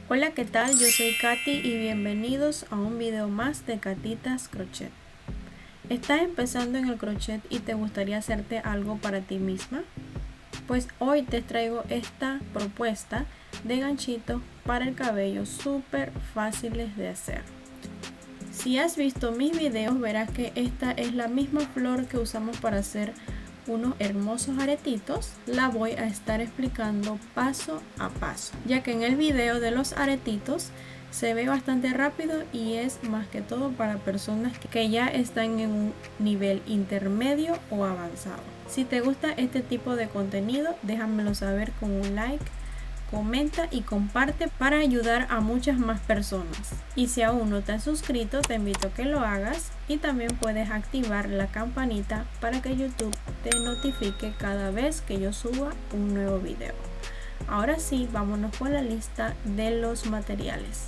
Hola, ¿qué tal? Yo soy Katy y bienvenidos a un video más de Katitas Crochet. ¿Estás empezando en el crochet y te gustaría hacerte algo para ti misma? Pues hoy te traigo esta propuesta de ganchitos para el cabello súper fáciles de hacer. Si has visto mis videos verás que esta es la misma flor que usamos para hacer unos hermosos aretitos. La voy a estar explicando paso a paso, ya que en el video de los aretitos se ve bastante rápido y es más que todo para personas que ya están en un nivel intermedio o avanzado. Si te gusta este tipo de contenido, déjamelo saber con un like, comenta y comparte para ayudar a muchas más personas. Y si aún no te has suscrito, te invito a que lo hagas y también puedes activar la campanita para que YouTube te notifique cada vez que yo suba un nuevo video. Ahora sí, vámonos con la lista de los materiales.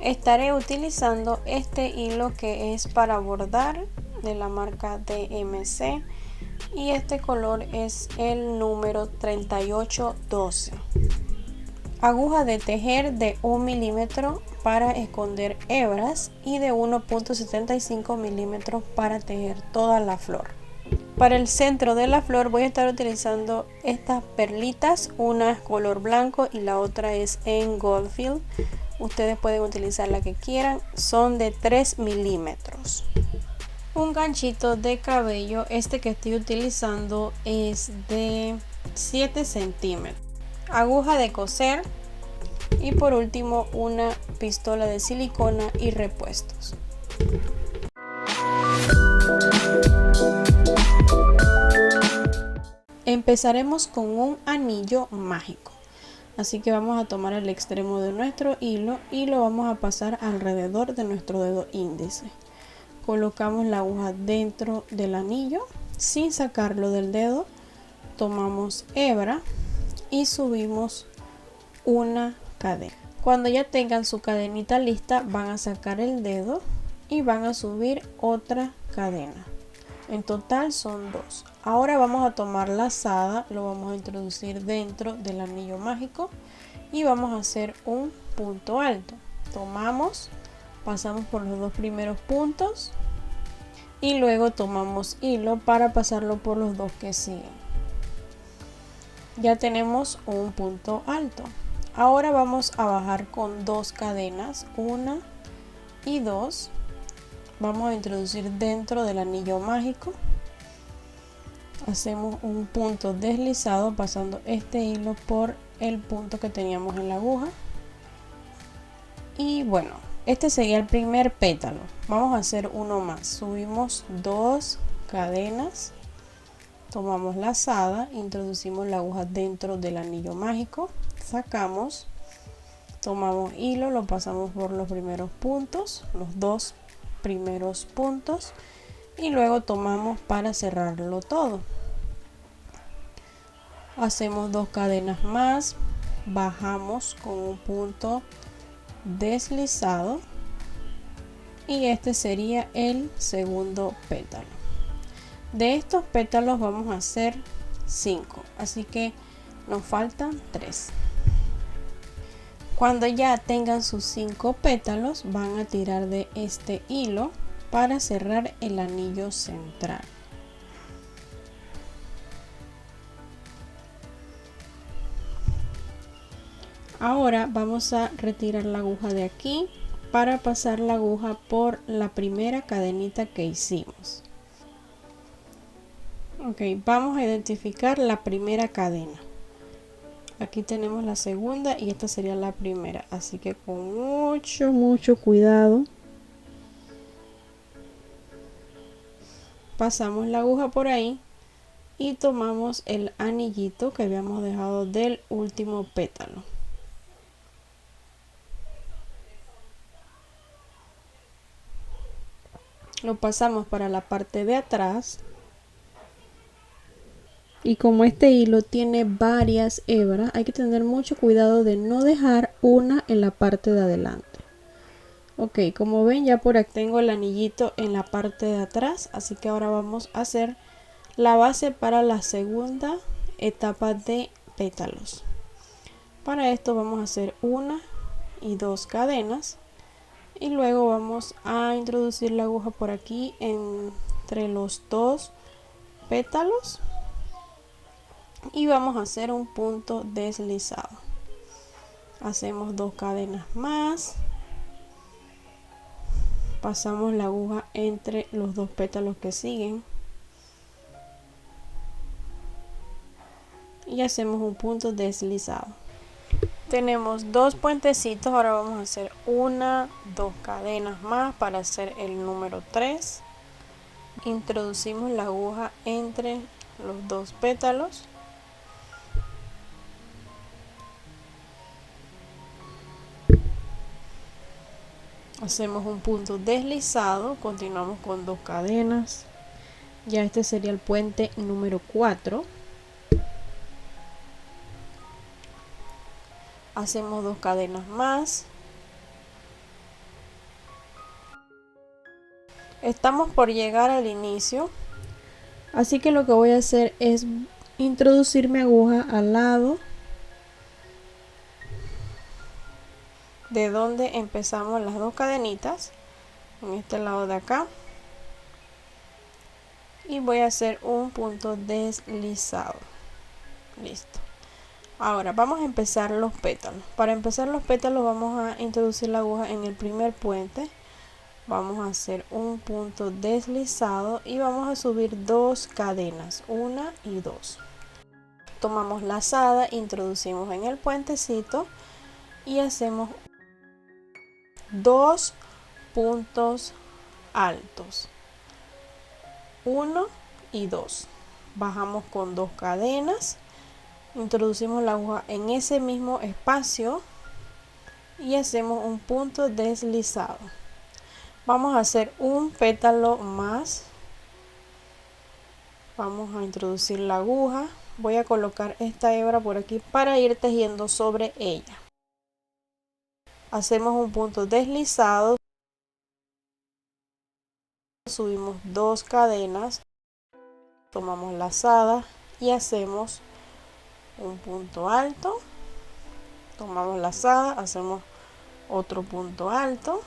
Estaré utilizando este hilo que es para bordar de la marca DMC. Y este color es el número 3812. Aguja de tejer de 1 milímetro para esconder hebras y de 1.75 milímetros para tejer toda la flor. Para el centro de la flor voy a estar utilizando estas perlitas, una es color blanco y la otra es en Goldfield. Ustedes pueden utilizar la que quieran, son de 3 milímetros. Un ganchito de cabello, este que estoy utilizando es de 7 centímetros. Aguja de coser y por último una pistola de silicona y repuestos. Empezaremos con un anillo mágico. Así que vamos a tomar el extremo de nuestro hilo y lo vamos a pasar alrededor de nuestro dedo índice. Colocamos la aguja dentro del anillo sin sacarlo del dedo, tomamos hebra y subimos una cadena. Cuando ya tengan su cadenita lista, van a sacar el dedo y van a subir otra cadena. En total son 2. Ahora vamos a tomar lazada, lo vamos a introducir dentro del anillo mágico y vamos a hacer un punto alto. Tomamos, pasamos por los 2 primeros puntos y luego tomamos hilo para pasarlo por los 2 que siguen. Ya tenemos un punto alto. Ahora vamos a bajar con 2 cadenas, 1 y 2. Vamos a introducir dentro del anillo mágico. Hacemos un punto deslizado pasando este hilo por el punto que teníamos en la aguja. Y bueno, este sería el primer pétalo. Vamos a hacer uno más. Subimos 2 cadenas, tomamos lazada, introducimos la aguja dentro del anillo mágico, sacamos, tomamos hilo, lo pasamos por los primeros puntos, los 2 primeros puntos y luego tomamos para cerrarlo todo. Hacemos 2 cadenas más, bajamos con un punto deslizado y este sería el segundo pétalo. De estos pétalos vamos a hacer 5, así que nos faltan 3. Cuando ya tengan sus 5 pétalos van a tirar de este hilo para cerrar el anillo central. Ahora vamos a retirar la aguja de aquí para pasar la aguja por la primera cadenita que hicimos. Ok, vamos a identificar la primera cadena. Aquí tenemos la segunda y esta sería la primera, así que con mucho cuidado pasamos la aguja por ahí y tomamos el anillito que habíamos dejado del último pétalo. Lo pasamos para la parte de atrás y como este hilo tiene varias hebras, hay que tener mucho cuidado de no dejar una en la parte de adelante. Ok, como ven ya por aquí tengo el anillito en la parte de atrás, así que ahora vamos a hacer la base para la segunda etapa de pétalos. Para esto vamos a hacer una y dos cadenas y luego vamos a introducir la aguja por aquí entre los dos pétalos y vamos a hacer un punto deslizado. Hacemos dos cadenas más, pasamos la aguja entre los dos pétalos que siguen y hacemos un punto deslizado. Tenemos dos puentecitos, ahora vamos a hacer dos cadenas más para hacer el número 3. Introducimos la aguja entre los dos pétalos hacemos un punto deslizado, continuamos con dos cadenas, ya este sería el puente número 4. Hacemos dos cadenas más, estamos por llegar al inicio, así que lo que voy a hacer es introducir mi aguja al lado de donde empezamos las dos cadenitas, en este lado de acá, y voy a hacer un punto deslizado. Listo. Ahora vamos a empezar los pétalos. Para empezar los pétalos vamos a introducir la aguja en el primer puente, vamos a hacer un punto deslizado y vamos a subir dos cadenas, una y dos. Tomamos lazada, introducimos en el puentecito y hacemos dos puntos altos, 1 y 2. Bajamos con dos cadenas, introducimos la aguja en ese mismo espacio y hacemos un punto deslizado. Vamos a hacer un pétalo más, vamos a introducir la aguja, voy a colocar esta hebra por aquí para ir tejiendo sobre ella. Hacemos un punto deslizado, subimos dos cadenas, tomamos lazada y hacemos un punto alto, tomamos lazada, hacemos otro punto alto,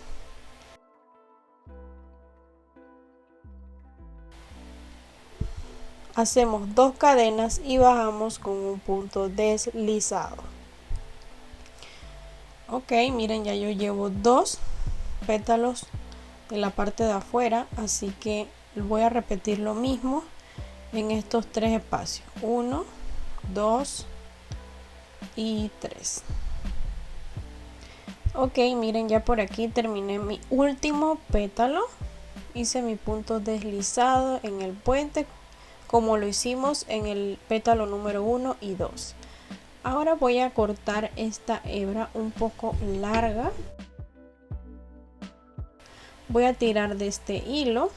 hacemos dos cadenas y bajamos con un punto deslizado. Ok, miren, ya yo llevo dos pétalos en la parte de afuera, así que voy a repetir lo mismo en estos tres espacios, 1, 2 y 3. Ok, miren, ya por aquí terminé mi último pétalo, hice mi punto deslizado en el puente como lo hicimos en el pétalo número 1 y 2. Ahora voy a cortar esta hebra un poco larga, voy a tirar de este hilo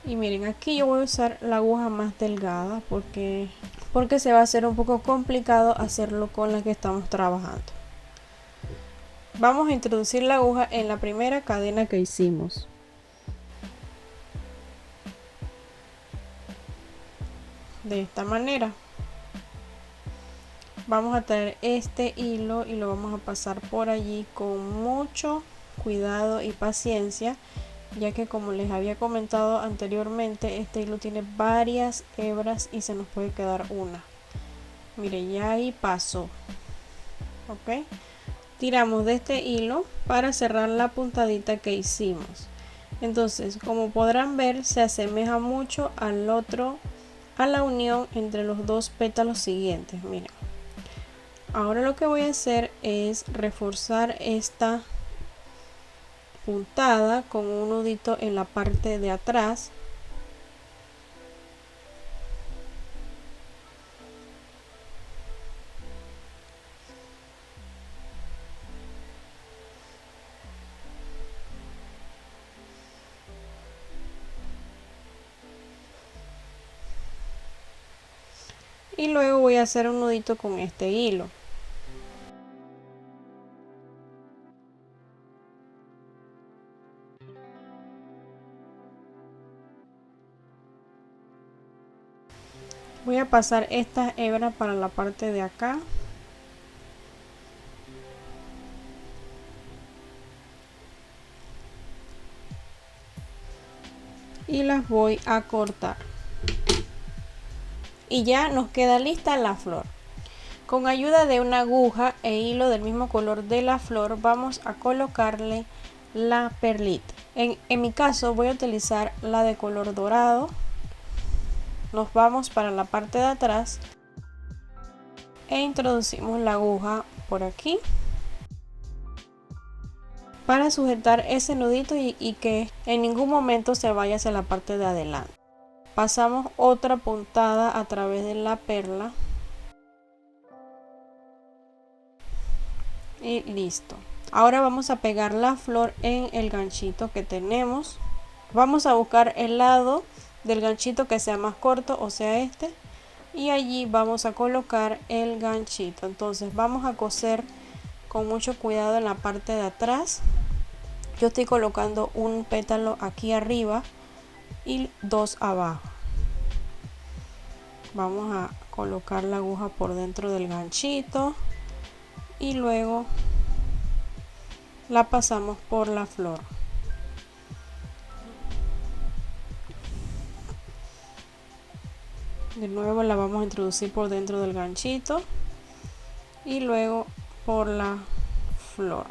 y miren, aquí yo voy a usar la aguja más delgada porque se va a hacer un poco complicado hacerlo con la que estamos trabajando. Vamos a introducir la aguja en la primera cadena que hicimos. De esta manera. Vamos a traer este hilo y lo vamos a pasar por allí con mucho cuidado y paciencia, ya que como les había comentado anteriormente, este hilo tiene varias hebras y se nos puede quedar una. Mire, ya ahí pasó. Ok, tiramos de este hilo para cerrar la puntadita que hicimos. Entonces, como podrán ver, se asemeja mucho al otro, a la unión entre los dos pétalos siguientes. Miren, ahora lo que voy a hacer es reforzar esta puntada con un nudito en la parte de atrás. Y luego voy a hacer un nudito con este hilo. Voy Voy a pasar esta hebra para la parte de acá. Y las voy a cortar. Y ya nos queda lista la flor. Con ayuda de una aguja e hilo del mismo color de la flor vamos a colocarle la perlita. En mi caso voy a utilizar la de color dorado. Nos vamos para la parte de atrás e introducimos la aguja por aquí para sujetar ese nudito y que en ningún momento se vaya hacia la parte de adelante. Pasamos otra puntada a través de la perla y listo. Ahora vamos a pegar la flor en el ganchito que tenemos. Vamos a buscar el lado del ganchito que sea más corto, o sea este, y allí vamos a colocar el ganchito. Entonces vamos a coser con mucho cuidado en la parte de atrás. Yo estoy colocando un pétalo aquí arriba y dos abajo. Vamos a colocar la aguja por dentro del ganchito y luego la pasamos por la flor. De nuevo la vamos a introducir por dentro del ganchito y luego por la flor.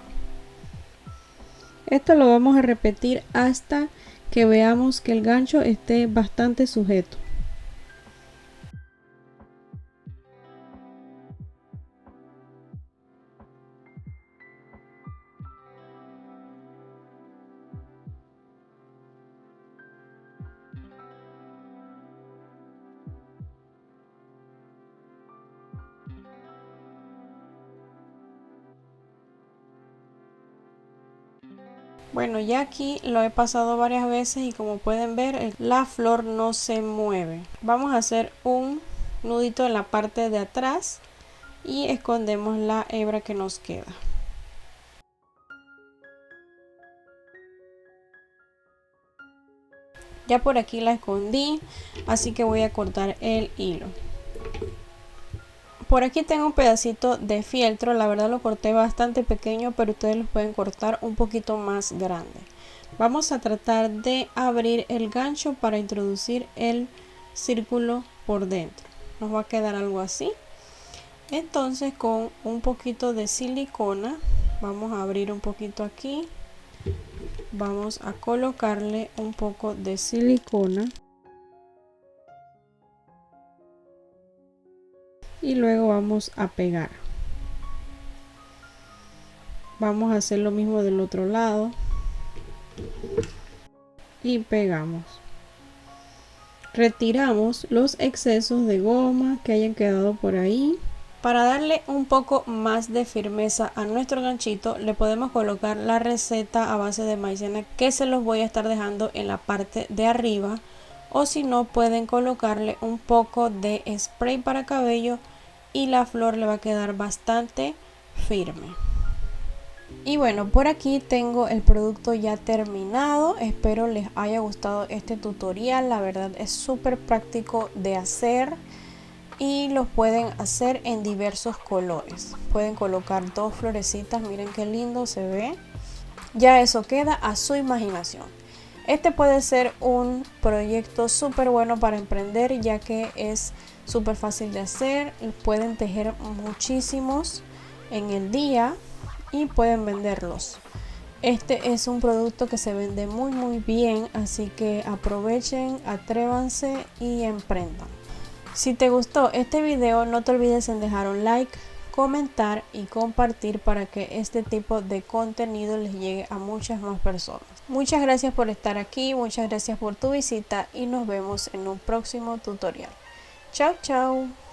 Esto lo vamos a repetir hasta que veamos que el gancho esté bastante sujeto. Bueno, ya aquí lo he pasado varias veces y como pueden ver la flor no se mueve. Vamos a hacer un nudito en la parte de atrás y escondemos la hebra que nos queda. Ya por aquí la escondí, así que voy a cortar el hilo. Por aquí tengo un pedacito de fieltro, la verdad lo corté bastante pequeño, pero ustedes lo pueden cortar un poquito más grande. Vamos a tratar de abrir el gancho para introducir el círculo por dentro. Nos va a quedar algo así. Entonces con un poquito de silicona vamos a abrir un poquito aquí. Vamos a colocarle un poco de silicona. Y luego vamos a pegar. Vamos a hacer lo mismo del otro lado y pegamos. Retiramos los excesos de goma que hayan quedado por ahí. Para darle un poco más de firmeza a nuestro ganchito, le podemos colocar la receta a base de maicena que se los voy a estar dejando en la parte de arriba, o si no pueden colocarle un poco de spray para cabello y la flor le va a quedar bastante firme. Y bueno, por aquí tengo el producto ya terminado. Espero les haya gustado este tutorial. La verdad es súper práctico de hacer y los pueden hacer en diversos colores. Pueden colocar dos florecitas, miren qué lindo se ve. Ya eso queda a su imaginación. Este puede ser un proyecto súper bueno para emprender, ya que es súper fácil de hacer. Pueden tejer muchísimos en el día y pueden venderlos. Este es un producto que se vende muy bien, así que aprovechen, atrévanse y emprendan. Si te gustó este video, no te olvides en dejar un like, comentar y compartir para que este tipo de contenido les llegue a muchas más personas. Muchas gracias por estar aquí, muchas gracias por tu visita y nos vemos en un próximo tutorial. Chao, chao.